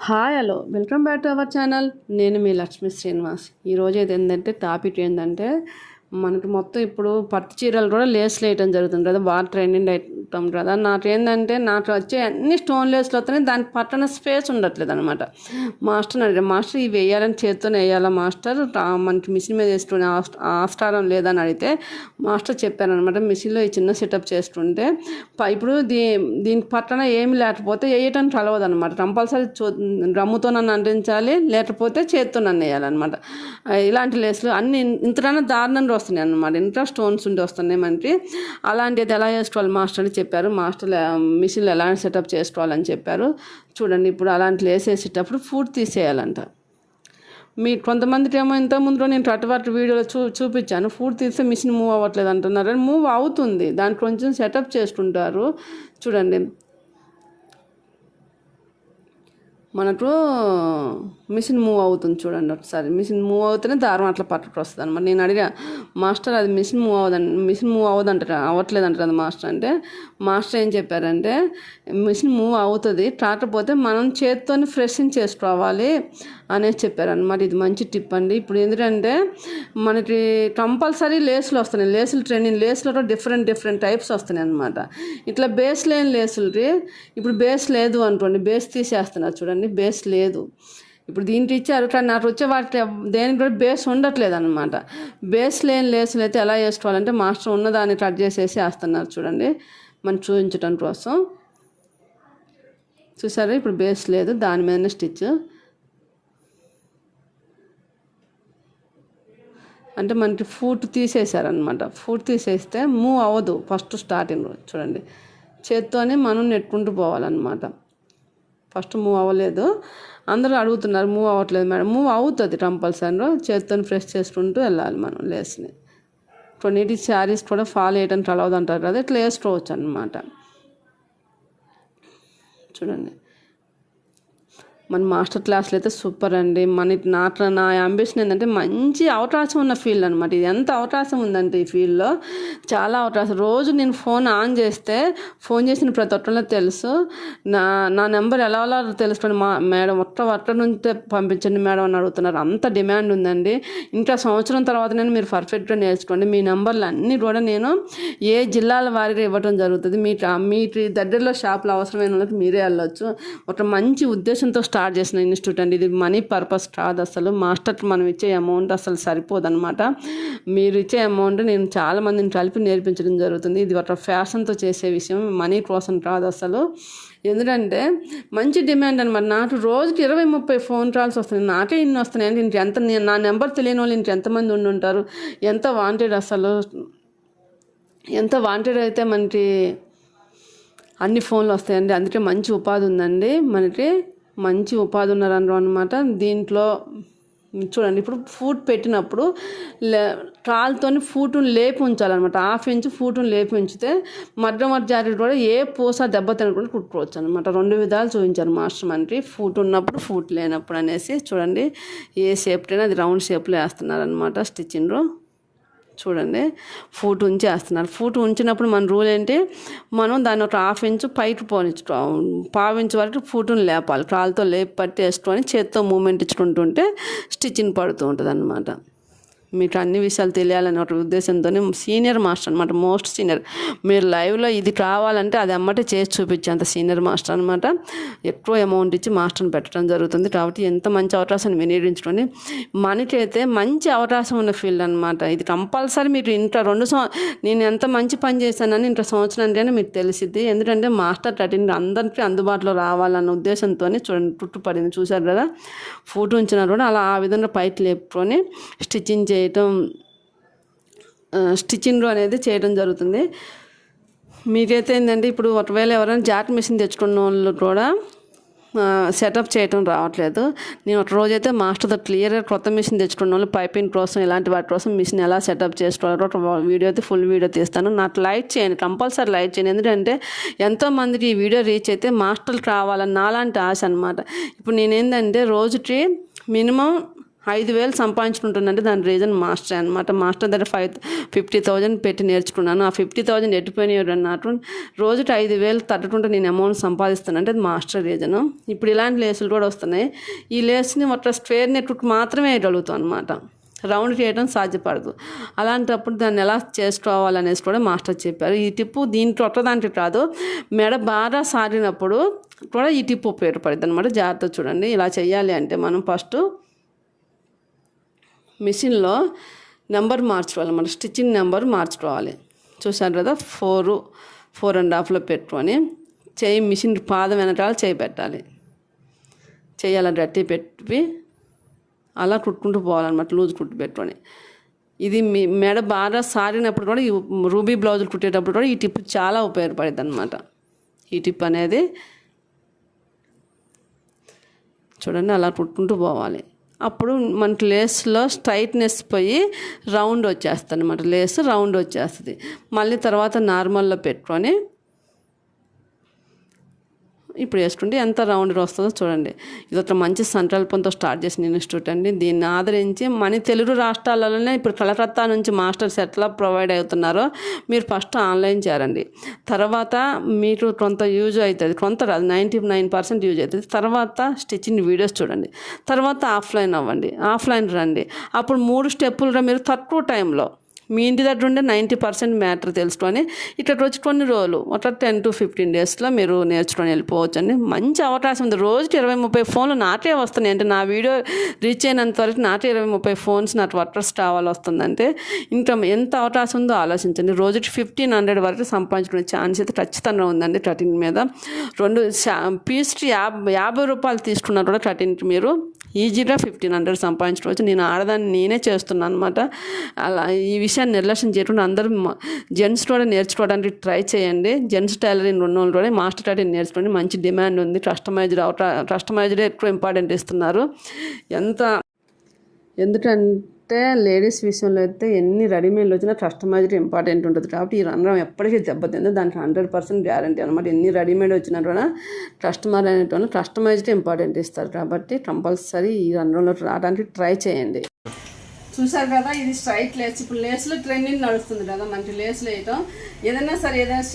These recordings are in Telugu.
Hi hello welcome back to our channel. నేను మీ లక్ష్మీ శ్రీనివాస్. ఈరోజు అయితే ఏంటంటే టాపిక్ ఏంటంటే మనకి మొత్తం ఇప్పుడు పట్టు చీరలు కూడా లేస్లు వేయటం జరుగుతుంది కదా, బాగా ట్రెండింగ్ అవుతాం కదా. నాకు ఏంటంటే నాకు వచ్చే అన్ని స్టోన్ లేస్లు వస్తున్నాయి, దానికి పట్టణ స్పేస్ ఉండట్లేదు అనమాట. మాస్టర్ అడిగారు, మాస్టర్ ఇవి వేయాలని చేత్తోనే వేయాలా మాస్టర్, మనకి మిషన్ మీద వేసుకునే ఆస్కారం లేదని అడిగితే మాస్టర్ చెప్పారనమాట. మిషన్లో ఈ చిన్న సెటప్ చేస్తుంటే ఇప్పుడు దీనికి పట్టణ ఏమి లేకపోతే వేయటానికి కలవదు అనమాట. కంపల్సరీ డ్రమ్ముతో నన్ను అంటించాలి, లేకపోతే చేత్తో నన్ను వేయాలన్నమాట. ఇలాంటి లేస్లు అన్ని ఇంతకన్నా దారుణంగా వస్తున్నాయి అన్నమాట. ఇంత స్టోన్స్ ఉండి వస్తున్నాయి మనకి. అలాంటిది ఎలా చేసుకోవాలి మాస్టర్ అని చెప్పారు. మాస్టర్ మిషన్లో ఎలా సెటప్ చేసుకోవాలని చెప్పారు. చూడండి, ఇప్పుడు అలాంటి వేసేసేటప్పుడు ఫుడ్ తీసేయాలంట. మీ కొంతమందికి ఏమో ఇంతకుముందులో నేను అటువాటి వీడియోలో చూపించాను, ఫుడ్ తీస్తే మిషన్ మూవ్ అవ్వట్లేదు అంటున్నారు. మూవ్ అవుతుంది, దానికి కొంచెం సెటప్ చేసుకుంటారు. చూడండి, మనకు మిషన్ మూవ్ అవుతుంది చూడండి ఒకసారి. మిషన్ మూవ్ అవుతేనే దారం అట్లా పట్టుకు వస్తుంది అనమాట. నేను అడిగా మాస్టర్, అది మిషన్ మూవ్ అవ్వట్లేదు అంటారు మాస్టర్. అంటే మాస్టర్ ఏం చెప్పారంటే మిషన్ మూవ్ అవుతుంది, కాకపోతే మనం చేత్తోని ఫ్రెషింగ్ చేసుకోవాలి అనేసి చెప్పారనమాట. ఇది మంచి టిప్ అండి. ఇప్పుడు ఎందుకంటే మనకి కంపల్సరీ లేసులు వస్తున్నాయి, లేసులు ట్రెండింగ్, లేసులలో డిఫరెంట్ టైప్స్ వస్తున్నాయి అనమాట. ఇట్లా బేస్ లేని లేసులకి ఇప్పుడు బేస్ లేదు అనుకోండి, బేస్ తీసేస్తున్నారు చూడండి, బేస్ లేదు. ఇప్పుడు దీనికి ఇచ్చారు కానీ నాకు వచ్చే వాటి దేనికి కూడా బేస్ ఉండట్లేదు అనమాట. బేస్ లేని లేసులు అయితే ఎలా వేసుకోవాలంటే మాస్టర్ ఉన్నదాన్ని కట్ చేసేసి వేస్తున్నారు చూడండి, మనం చూపించడం కోసం. చూసారా, ఇప్పుడు బేస్ లేదు, దాని మీదనే స్టిచ్. అంటే మనకి ఫూట్ తీసేశారనమాట. ఫూట్ తీసేస్తే మూవ్ అవ్వదు ఫస్ట్ స్టార్టింగ్. చూడండి, చేత్తోనే మనం నెట్టుకుంటూ పోవాలన్నమాట. ఫస్ట్ మూవ్ అవ్వలేదు, అందరూ అడుగుతున్నారు మూవ్ అవ్వట్లేదు మేడం. మూవ్ అవుతుంది కంపల్సరీ, చేతితో ఫ్రెష్ చేసుకుంటూ వెళ్ళాలి మనం లేస్ని. కొన్నిటి శారీస్ కూడా ఫాల్ వేయడానికి అలవదు అంటారు కదా, ఇట్లా వేసుకోవచ్చు అన్నమాట. చూడండి, మన మాస్టర్ క్లాసులు అయితే సూపర్ అండి. నా అంబిషన్ ఏంటంటే మంచి అవకాశం ఉన్న ఫీల్డ్ అనమాట. ఇది ఎంత అవకాశం ఉందంటే ఈ ఫీల్డ్లో చాలా అవకాశం. రోజు నేను ఫోన్ ఆన్ చేస్తే ఫోన్ చేసిన ప్రతి ఒక్కరిలో తెలుసు. నా నెంబర్ ఎలా తెలుసుకొని మేడం ఒక్క నుంచి పంపించండి మేడం అని అడుగుతున్నారు. అంత డిమాండ్ ఉందండి. ఇంకా సంవత్సరం తర్వాత నేను మీరు పర్ఫెక్ట్గా నేర్చుకోండి. మీ నెంబర్లు అన్నీ కూడా నేను ఏ జిల్లాల వారిగా ఇవ్వడం జరుగుతుంది. మీకు దగ్గరలో షాపులు అవసరమైన వాళ్ళకి మీరే వెళ్ళొచ్చు. ఒక మంచి ఉద్దేశంతో స్టార్ట్ చేసిన ఇన్స్టిట్యూట్ అండి ఇది. మనీ పర్పస్ కాదు అసలు. మాస్టర్కి మనం ఇచ్చే అమౌంట్ అసలు సరిపోదన్నమాట. మీరు ఇచ్చే అమౌంట్ నేను చాలా మందిని కలిపి నేర్పించడం జరుగుతుంది. ఇది ఒక ఫ్యాషన్తో చేసే విషయం, మనీ కోసం కాదు అసలు. ఎందుకంటే మంచి డిమాండ్ అనమాట. నాకు రోజుకి 20-30 ఫోన్ కాల్స్ వస్తున్నాయి, నాకే ఇన్ని వస్తున్నాయి. అంటే నా నెంబర్ తెలియని వాళ్ళు ఎంతమంది ఉండి ఉంటారు. ఎంత వాంటెడ్ అసలు, ఎంత వాంటెడ్ అయితే మనకి అన్ని ఫోన్లు వస్తాయండి. అందుకే మంచి ఉపాధి ఉందండి, మనకి మంచి ఉపాధి ఉన్నారన్నారు అనమాట. దీంట్లో చూడండి, ఇప్పుడు ఫూట్ పెట్టినప్పుడు కాలుతో ఫూటును లేపి ఉంచాలన్నమాట. 1/2 ఇంచ్ ఫూటును లేపి ఉంచితే మధ్య జాకెట్ కూడా ఏ పూస దెబ్బ తినకుండా కుట్టుకోవచ్చు అనమాట. 2 విధాలు చూపించారు మాస్టర్ మనకి, ఫూట్ ఉన్నప్పుడు ఫూట్ లేనప్పుడు అనేసి. చూడండి, ఏ షేప్లైనా అది రౌండ్ షేప్లో వేస్తున్నారనమాట స్టిచ్చింగ్. చూడండి, ఫూట్ ఉంచి వేస్తున్నారు. ఫూట్ ఉంచినప్పుడు మన రూల్ ఏంటి, మనం దాన్ని ఒక 1/2 ఇంచ్ పైకి పోనిచ్చు, 1/4 ఇంచ్ వరకు ఫూటును లేపాలి. కాలుతో లేపి పట్టి వేసుకొని చేత్తో మూమెంట్ ఇచ్చుకుంటుంటే స్టిచ్చింగ్ పడుతూ ఉంటుంది అన్నమాట. మీకు అన్ని విషయాలు తెలియాలని ఒక ఉద్దేశంతో సీనియర్ మాస్టర్ అనమాట, మోస్ట్ సీనియర్. మీరు లైవ్లో ఇది కావాలంటే అది అమ్మటే చేసి చూపించే అంత సీనియర్ మాస్టర్ అనమాట. ఎక్కువ అమౌంట్ ఇచ్చి మాస్టర్ని పెట్టడం జరుగుతుంది. కాబట్టి ఎంత మంచి అవకాశాన్ని వినియోగించుకొని మనకైతే మంచి అవకాశం ఉన్న ఫీల్డ్ అనమాట ఇది. కంపల్సరీ మీరు ఇంట్లో నేను ఎంత మంచి పని చేశానని ఇంట్లో సంవత్సరం అంటేనే మీకు తెలిసిద్ది. ఎందుకంటే మాస్టర్ కటింగ్ అందరికీ అందుబాటులో రావాలన్న ఉద్దేశంతో చూడండి చుట్టుపడింది. చూశారు కదా, ఫోటో ఉంచినా కూడా అలా ఆ విధంగా పైకి లేపుకొని స్టిచ్చింగ్ అనేది చేయడం జరుగుతుంది. మీకైతే ఏంటంటే ఇప్పుడు ఒకవేళ ఎవరైనా జాకెట్ మిషన్ తెచ్చుకున్న వాళ్ళు కూడా సెటప్ చేయటం రావట్లేదు. నేను ఒక రోజైతే మాస్టర్తో క్లియర్గా కొత్త మిషన్ తెచ్చుకున్న వాళ్ళు పైపింగ్ కోసం ఇలాంటి వాటి కోసం మిషన్ ఎలా సెటప్ చేసుకోవాలో ఒక వీడియో అయితే ఫుల్ వీడియో తీస్తాను. నాకు లైక్ చేయండి, కంపల్సరీ లైక్ చేయండి. ఎందుకంటే ఎంతోమందికి ఈ వీడియో రీచ్ అయితే మాస్టర్లు కావాలని నాలాంటి ఆశ అనమాట. ఇప్పుడు నేనేంటంటే రోజుకి మినిమం 5,000 సంపాదించుకుంటుందంటే దాని రీజన్ మాస్టర్ అనమాట. మాస్టర్ దగ్గర 50,000 పెట్టి నేర్చుకున్నాను. ఆ 50,000 ఎట్టిపోయినాయి అన్నట్టు రోజుకి 5,000 తట్టుకుంటే నేను అమౌంట్ సంపాదిస్తాను అంటే అది మాస్టర్ రీజను. ఇప్పుడు ఇలాంటి లేసులు కూడా వస్తున్నాయి. ఈ లేస్ని మొత్తం స్క్వేర్ నెట్ మాత్రమే వేయగలుగుతాం అనమాట, రౌండ్ చేయడం సాధ్యపడదు. అలాంటప్పుడు దాన్ని ఎలా చేసుకోవాలనేసి కూడా మాస్టర్ చెప్పారు. ఈ టిప్పు దీంట్లో ఒక్కదానికి కాదు, మెడ బాగా సారినప్పుడు కూడా ఈ టిప్పు ఉపయోగపడుతుంది అనమాట. జాగ్రత్త చూడండి. ఇలా చేయాలి అంటే మనం ఫస్ట్ మిషన్లో నెంబర్ మార్చుకోవాలి, మన స్టిచ్చింగ్ నెంబర్ మార్చుకోవాలి. చూసారు కదా, 4.5లో పెట్టుకొని చేయి మిషన్ పాదం వెనకాల చేయి పెట్టాలి. చేయి అలా గట్టి పెట్టి అలా కుట్టుకుంటూ పోవాలన్నమాట, లూజ్ కుట్టు పెట్టుకొని. ఇది మీ మెడ బాగా సారినప్పుడు కూడా ఈ రూబీ బ్లౌజులు కుట్టేటప్పుడు కూడా ఈ టిప్ చాలా ఉపయోగపడుతుంది అనమాట. ఈ టిప్ అనేది చూడండి, అలా కుట్టుకుంటూ పోవాలి. అప్పుడు మనకి లేస్లో స్ట్రైట్నెస్ పోయి రౌండ్ వచ్చేస్తుంది అనమాట, లేస్ రౌండ్ వచ్చేస్తుంది. మళ్ళీ తర్వాత నార్మల్లో పెట్టుకొని ఇప్పుడు వేసుకుంటే ఎంత రౌండ్ వస్తుందో చూడండి. ఇది ఒక మంచి సంకల్పంతో స్టార్ట్ చేసిన ఇన్స్టిట్యూట్ అండి. దీన్ని ఆదరించి మన తెలుగు రాష్ట్రాలలోనే ఇప్పుడు కలకత్తా నుంచి మాస్టర్స్ ఎట్లా ప్రొవైడ్ అవుతున్నారో మీరు ఫస్ట్ ఆన్లైన్ చేరండి. తర్వాత మీకు కొంత యూజ్ అవుతుంది, కొంత 99% యూజ్ అవుతుంది. తర్వాత స్టిచ్చింగ్ వీడియోస్ చూడండి. తర్వాత ఆఫ్లైన్ అవ్వండి, ఆఫ్లైన్ రండి. అప్పుడు 3 స్టెప్పులుగా మీరు తక్కువ టైంలో మీ ఇంటి దగ్గర ఉండే 90% మ్యాటర్ తెలుసుకొని ఇక్కడికి వచ్చి కొన్ని రోజులు ఒక 10 to 15 డేస్లో మీరు నేర్చుకొని వెళ్ళిపోవచ్చు అండి. మంచి అవకాశం ఉంది. రోజుకి 20-30 ఫోన్లు నాకే వస్తున్నాయి. అంటే నా వీడియో రీచ్ అయినంత వరకు నాకే 20-30 ఫోన్స్ నాకు వర్కర్స్ కావాలి వస్తుందంటే ఇంకా ఎంత అవకాశం ఉందో ఆలోచించండి. రోజుకి 1,500 వరకు సంపాదించుకునే ఛాన్స్ అయితే ఖచ్చితంగా ఉందండి కటింగ్ మీద. 2 పీస్కి 50 రూపాయలు తీసుకున్నా కూడా కటింగ్కి మీరు ఈజీగా 1,500 సంపాదించుకోవచ్చు. నేను ఆడదాన్ని నేనే చేస్తున్నాను అనమాట. అలా ఈ విషయాన్ని నిర్లక్ష్యం చేయకుండా అందరూ జెంట్స్ కూడా నేర్చుకోవడానికి ట్రై చేయండి. జెంట్స్ టైలరింగ్ ఉన్న వాళ్ళు కూడా మాస్టర్ టైలరింగ్ నేర్చుకోండి. మంచి డిమాండ్ ఉంది. కస్టమైజ్డ్ ఎక్కువ ఇంపార్టెంట్ ఇస్తున్నారు. ఎందుకంటే లేడీస్ విషయంలో అయితే ఎన్ని రెడీమేడ్లు వచ్చినా కస్టమైజ్డ్ ఇంపార్టెంట్ ఉంటుంది. కాబట్టి ఈ రంగం ఎప్పటికీ దెబ్బతింది. దానికి 100% గ్యారంటీ అనమాట. ఎన్ని రెడీమేడ్ వచ్చినా కూడా కస్టమర్ అనేటువంటి కస్టమైజ్డ్ ఇంపార్టెంట్ ఇస్తారు. కాబట్టి కంపల్సరీ ఈ రంగంలో రావడానికి ట్రై చేయండి. చూసారు కదా, ఇది స్ట్రైట్ లేస్. ఇప్పుడు లేస్లో ట్రెండింగ్ నడుస్తుంది కదా మనకి లేస్లు వేయటం. ఏదైనా సరే ఏదైనా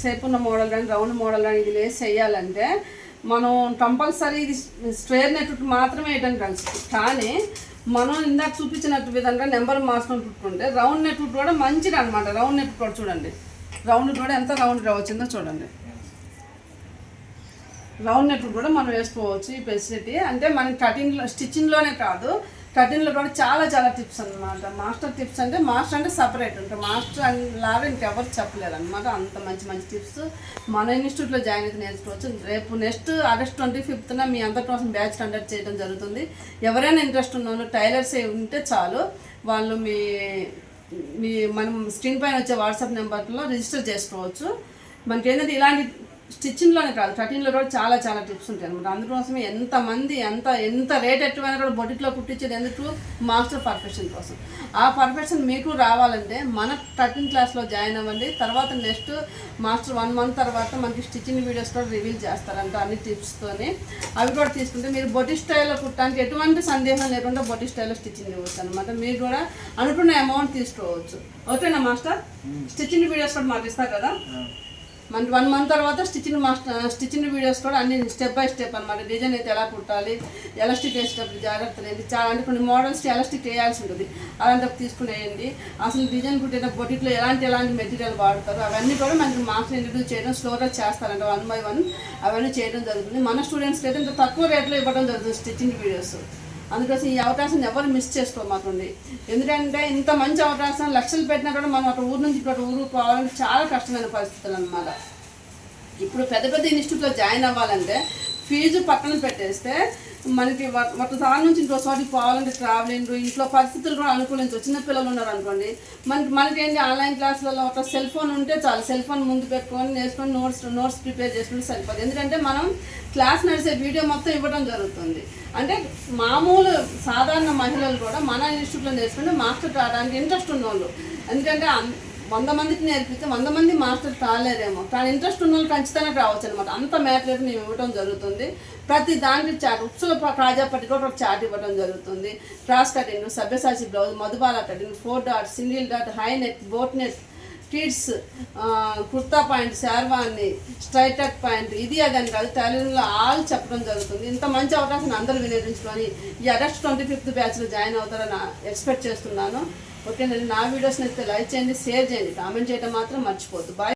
షేప్ ఉన్న మోడల్ కానీ రౌండ్ మోడల్ కానీ ఇది లేస్ వేయాలంటే మనం కంపల్సరీ ఇది స్క్వేర్ నెట్ మాత్రమే వేయడం కలిసి. కానీ మనం ఇందాక చూపించినట్టు విధంగా నెంబర్ మార్చుకొని కుట్టుకుంటే రౌండ్ నెట్ కూడా మంచిది అనమాట. రౌండ్ నెట్ కూడా చూడండి, రౌండ్ కూడా ఎంత రౌండ్గా వచ్చిందో చూడండి. రౌండ్ నెట్ కూడా మనం వేసుకోవచ్చు. ఈ ఫెసిలిటీ అంటే మన కటింగ్లో స్టిచ్చింగ్లోనే కాదు, కటింగ్లో కూడా చాలా చాలా టిప్స్ అనమాట. మాస్టర్ టిప్స్ అంటే మాస్టర్ అంటే సపరేట్ ఉంటుంది. మాస్టర్ లాగా ఇంకెవరు చెప్పలేరు అనమాట. అంత మంచి మంచి టిప్స్ మన ఇన్స్టిట్యూట్లో జాయిన్ అయితే నేర్చుకోవచ్చు. రేపు నెక్స్ట్ ఆగస్ట్ 25న మీ అందరి కోసం బ్యాచ్ కండక్ట్ చేయడం జరుగుతుంది. ఎవరైనా ఇంట్రెస్ట్ ఉన్న వాళ్ళు టైలర్స్ ఉంటే చాలు, వాళ్ళు మనం స్క్రీన్ పైన వచ్చే వాట్సాప్ నెంబర్లో రిజిస్టర్ చేసుకోవచ్చు. మనకి ఏంటంటే ఇలాంటి స్టిచ్చింగ్లోనే కాదు కటింగ్లో కూడా చాలా చాలా టిప్స్ ఉంటాయి అనమాట. అందుకోసమే ఎంతమంది ఎంత రేట్ ఎక్కువైనా కూడా బొటిక్లో కుట్టించేది ఎందుకు, మాస్టర్ పర్ఫెక్షన్ కోసం. ఆ పర్ఫెక్షన్ మీకు రావాలంటే మన కటింగ్ క్లాస్లో జాయిన్ అవ్వండి. తర్వాత నెక్స్ట్ మాస్టర్ 1 month తర్వాత మనకి స్టిచ్చింగ్ వీడియోస్ కూడా రివీల్ చేస్తారంట అన్ని టిప్స్తోని. అవి కూడా తీసుకుంటే మీరు బొటిక్ స్టైల్లో కుట్టడానికి ఎటువంటి సందేహం లేకుండా బొటిక్ స్టైల్లో స్టిచ్చింగ్ ఇవ్వచ్చు అనమాట. మీరు కూడా అనుకున్న అమౌంట్ తీసుకోవచ్చు. ఓకేనా మాస్టర్? స్టిచ్చింగ్ వీడియోస్ కూడా మాకు ఇస్తారు కదా. మనకి 1 month తర్వాత స్టిచ్చింగ్ వీడియోస్ కూడా అన్ని స్టెప్ బై స్టెప్ అనమాట. డిజైన్ అయితే ఎలా కుట్టాలి, ఎలాస్టిక్ వేసేటప్పుడు జాగ్రత్తలు ఏంటి, చాలా అంటే కొన్ని మోడల్స్కి ఎలాస్టిక్ వేయాల్సి ఉంటుంది. అలాంటప్పుడు తీసుకునేయండి. అసలు డిజైన్ కుట్టేటప్పుడు బొటిక్లో ఎలాంటి మెటీరియల్ వాడతారు అవన్నీ కూడా మనకి మాస్టర్ ఇంట్రడ్యూస్ చేయడం స్లోగా చేస్తారంట. 1 by 1 అవన్నీ చేయడం జరుగుతుంది. మన స్టూడెంట్స్కి అయితే ఇంత తక్కువ రేట్లో ఇవ్వడం జరుగుతుంది స్టిచ్చింగ్ వీడియోస్. అందుకోసం ఈ అవకాశం ఎవరు మిస్ చేసుకోమాకండి. ఎందుకంటే ఇంత మంచి అవకాశం లక్షలు పెట్టినా కూడా మనం ఒక ఊరు నుంచి ఇంకొక ఊరు పోవాలంటే చాలా కష్టమైన పరిస్థితులు అనమాట. ఇప్పుడు పెద్ద పెద్ద ఇన్స్టిట్యూట్లో జాయిన్ అవ్వాలంటే ఫీజు పక్కన పెట్టేస్తే మనకి ఒకసారి నుంచి ఇంకో చోటికి పోవాలంటే ట్రావెలింగ్, ఇంట్లో పరిస్థితులు కూడా అనుకూలించు. చిన్నపిల్లలు ఉన్నారు అనుకోండి, మనకేంటి ఆన్లైన్ క్లాసులలో ఒక సెల్ ఫోన్ ఉంటే చాలు. సెల్ ఫోన్ ముందు పెట్టుకొని నేర్చుకొని నోట్స్ ప్రిపేర్ చేసుకుంటే సరిపోదు. ఎందుకంటే మనం క్లాస్ నడిచే వీడియో మొత్తం ఇవ్వడం జరుగుతుంది. అంటే మామూలు సాధారణ మహిళలు కూడా మన ఇన్స్టిట్యూట్లో నేర్చుకుంటే మాస్టర్ రావడానికి ఇంట్రెస్ట్ ఉన్నవాళ్ళు. ఎందుకంటే 100 మందికి నేర్పిస్తే 100 మంది మాస్టర్ కాలేరేమో, కానీ ఇంట్రెస్ట్ ఉన్న వాళ్ళు ఖచ్చితంగా రావచ్చు అనమాట. అంత మ్యాటర్ మేము ఇవ్వడం జరుగుతుంది. ప్రతి దానికి చాట్, ఉప్సుల కాజాపట్టి కూడా ఒక చాట్ ఇవ్వడం జరుగుతుంది. క్రాస్ కటింగ్, సభ్యసాచి blouse, Madhubala cutting, 4 dot, single dot, high neck, boat neck, kids, kurta point, sherwani, straight tuck point, ఇది అదని కాదు, టైలరింగ్లో ఆల్ చెప్పడం జరుగుతుంది. ఇంత మంచి అవకాశం అందరూ వినియోగించుకొని ఈ ఆగస్ట్ 25th బ్యాచ్లో జాయిన్ అవుతారని ఎక్స్పెక్ట్ చేస్తున్నాను. ఓకేనండి, నా వీడియోస్ నచ్చితే లైక్ చేయండి, షేర్ చేయండి, కామెంట్ చేయడం మాత్రం మర్చిపోద్దు. బాయ్.